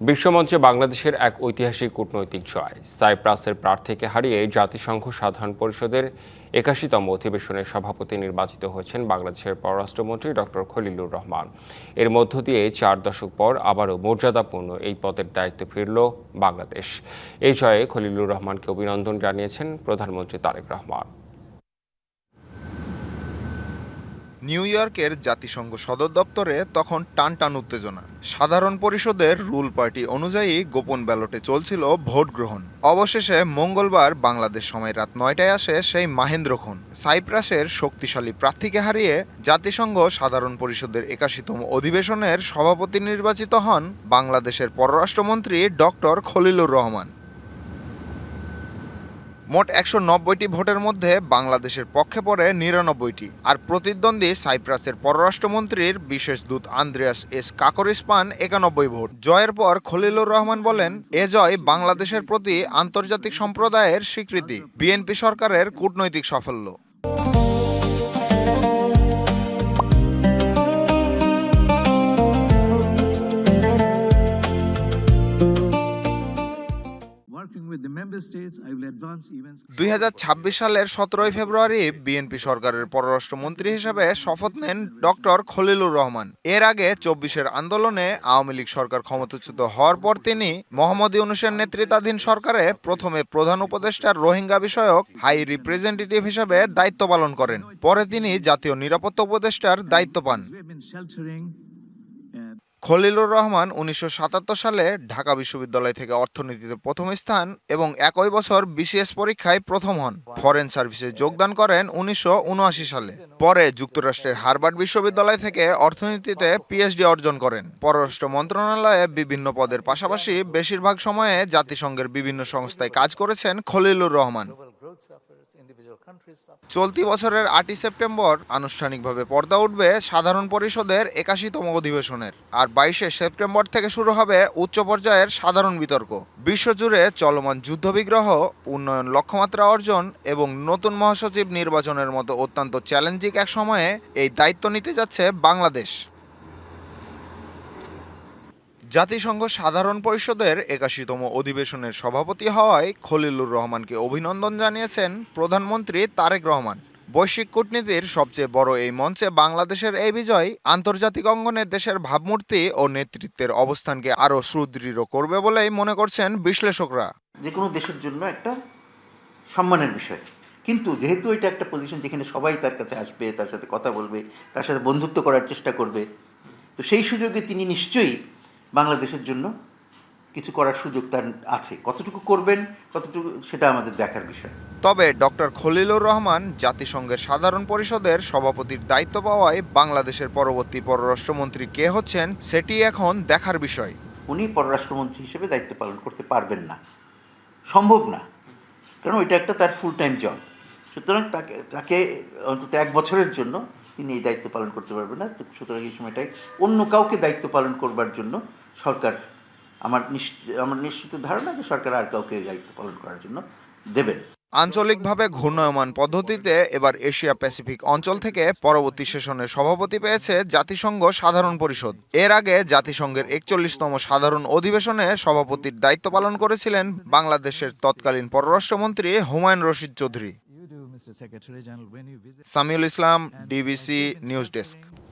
বিশ্বমঞ্চে বাংলাদেশের এক ঐতিহাসিক কূটনৈতিক জয়। সাইপ্রাসের প্রার্থীকে হারিয়ে জাতিসংঘ সাধারণ পরিষদের ৮১তম অধিবেশনের সভাপতি নির্বাচিত হয়েছেন বাংলাদেশের পররাষ্ট্রমন্ত্রী ডক্টর খলিলুর রহমান। এর মধ্য দিয়ে ৪ দশক পর আবারও মর্যাদাপূর্ণ এই পদের দায়িত্ব ফিরল বাংলাদেশ। এই জয়ে খলিলুর রহমানকে অভিনন্দন জানিয়েছেন প্রধানমন্ত্রী তারেক রহমান। নিউ ইয়র্কের জাতিসংঘ সদর দপ্তরে তখন টানটান উত্তেজনা। সাধারণ পরিষদের রুল পার্টি অনুযায়ী গোপন ব্যালটে চলছিল ভোট গ্রহণ। অবশেষে মঙ্গলবার বাংলাদেশ সময় রাত ৯টায় আসে সেই মাহেন্দ্রক্ষণ। সাইপ্রাসের শক্তিশালী প্রার্থীকে হারিয়ে জাতিসংঘ সাধারণ পরিষদের ৮১তম অধিবেশনের সভাপতি নির্বাচিত হন বাংলাদেশের পররাষ্ট্রমন্ত্রী ডক্টর খলিলুর রহমান। মোট ১৯০টি ভোটের মধ্যে বাংলাদেশের পক্ষে পড়ে ৯৯টি, আর প্রতিদ্বন্দ্বী সাইপ্রাসের পররাষ্ট্রমন্ত্রীর বিশেষ দূত আন্দ্রেয়াস এস কাকরিস পান ৯১ ভোট। জয়ের পর খলিলুর রহমান বলেন, এ জয় বাংলাদেশের প্রতি আন্তর্জাতিক সম্প্রদায়ের স্বীকৃতি, বিএনপি সরকারের কূটনৈতিক সাফল্য। দুই সালের ১৭ ফেব্রুয়ারি বিএনপি সরকারের পররাষ্ট্রমন্ত্রী হিসেবে শপথ নেন ডক্টর খলিলুর রহমান। এর আগে ২৪-এর আন্দোলনে আওয়ামী লীগ সরকার ক্ষমতাচ্যুত হওয়ার পর তিনি মোহাম্মদ ইউনূসের নেতৃত্বাধীন সরকারে প্রথমে প্রধান উপদেষ্টার রোহিঙ্গা বিষয়ক হাই রিপ্রেজেন্টেটিভ হিসেবে দায়িত্ব পালন করেন। পরে তিনি জাতীয় নিরাপত্তা উপদেষ্টার দায়িত্ব পান। খলিলুর রহমান ১৯৭৭ সালে ঢাকা বিশ্ববিদ্যালয় থেকে অর্থনীতিতে প্রথম স্থান এবং একই বছর বিসিএস পরীক্ষায় প্রথম হন। ফরেন সার্ভিসে যোগদান করেন ১৯৭৯ সালে। পরে যুক্তরাষ্ট্রের হার্ভার্ড বিশ্ববিদ্যালয় থেকে অর্থনীতিতে পিএইচডি অর্জন করেন। পররাষ্ট্র মন্ত্রণালয়ে বিভিন্ন পদের পাশাপাশি বেশিরভাগ সময়ে জাতিসংঘের বিভিন্ন সংস্থায় কাজ করেছেন খলিলুর রহমান। চলতি বছরের ৮ই সেপ্টেম্বর আনুষ্ঠানিকভাবে পর্দা উঠবে সাধারণ পরিষদের ৮১তম অধিবেশনের, আর ২২শে সেপ্টেম্বর থেকে শুরু হবে উচ্চ পর্যায়ের সাধারণ বিতর্ক। বিশ্বজুড়ে চলমান যুদ্ধবিগ্রহ, উন্নয়ন লক্ষ্যমাত্রা অর্জন এবং নতুন মহাসচিব নির্বাচনের মতো অত্যন্ত চ্যালেঞ্জিং এক সময়ে এই দায়িত্ব নিতে যাচ্ছে বাংলাদেশ। জাতিসংঘ সাধারণ পরিষদের ৮১তম অধিবেশনের সভাপতি হওয়ায় খলিলুর রহমানকে অভিনন্দন জানিয়েছেন প্রধানমন্ত্রী তারেক রহমান। বৈশ্বিক কূটনীতির সবচেয়ে বড় এই মঞ্চে বাংলাদেশের এই বিজয় আন্তর্জাতিক অঙ্গনে দেশের ভাবমূর্তি ও নেতৃত্বের অবস্থানকে আরও সুদৃঢ় করবে বলেই মনে করছেন বিশ্লেষকরা। যে কোনো দেশের জন্য একটা সম্মানের বিষয়, কিন্তু যেহেতু এটা একটা পজিশন যেখানে সবাই তার কাছে আসবে, তার সাথে কথা বলবে, তার সাথে বন্ধুত্ব করার চেষ্টা করবে, তো সেই সুযোগে তিনি নিশ্চয়ই বাংলাদেশের জন্য কিছু করার সুযোগ তার আছে। কতটুকু করবেন, কতটুকু সেটা আমাদের দেখার বিষয়। তবে ডক্টর খলিলুর রহমান জাতিসংঘের সাধারণ পরিষদের সভাপতির দায়িত্ব পাওয়ায় বাংলাদেশের পরবর্তী পররাষ্ট্রমন্ত্রী কে হচ্ছেন সেটি এখন দেখার বিষয়। উনি পররাষ্ট্রমন্ত্রী হিসেবে দায়িত্ব পালন করতে পারবেন না, সম্ভব না, কারণ ওইটা একটা তার ফুল টাইম জব। সুতরাং তাকে অন্তত ১ বছরের জন্য তিনি এই দায়িত্ব পালন করতে পারবেন না। সুতরাং এই সময়টাই অন্য কাউকে দায়িত্ব পালন করবার জন্য সরকার, আমার নিশ্চিত ধারণা যে সরকার আর কাউকে দায়িত্ব পালন করার জন্য দেবেন। আঞ্চলিকভাবে ঘূর্ণায়মান পদ্ধতিতে এবার এশিয়া প্যাসিফিক অঞ্চল থেকে পরবর্তী সেশনের সভাপতি পেয়েছে জাতিসংঘ সাধারণ পরিষদ। এর আগে জাতিসংঘের ৪১তম সাধারণ অধিবেশনে সভাপতির দায়িত্ব পালন করেছিলেন বাংলাদেশের তৎকালীন পররাষ্ট্রমন্ত্রী হুমায়ুন রশিদ চৌধুরী। সামিউল ইসলাম, ডিবিসি নিউজ ডেস্ক।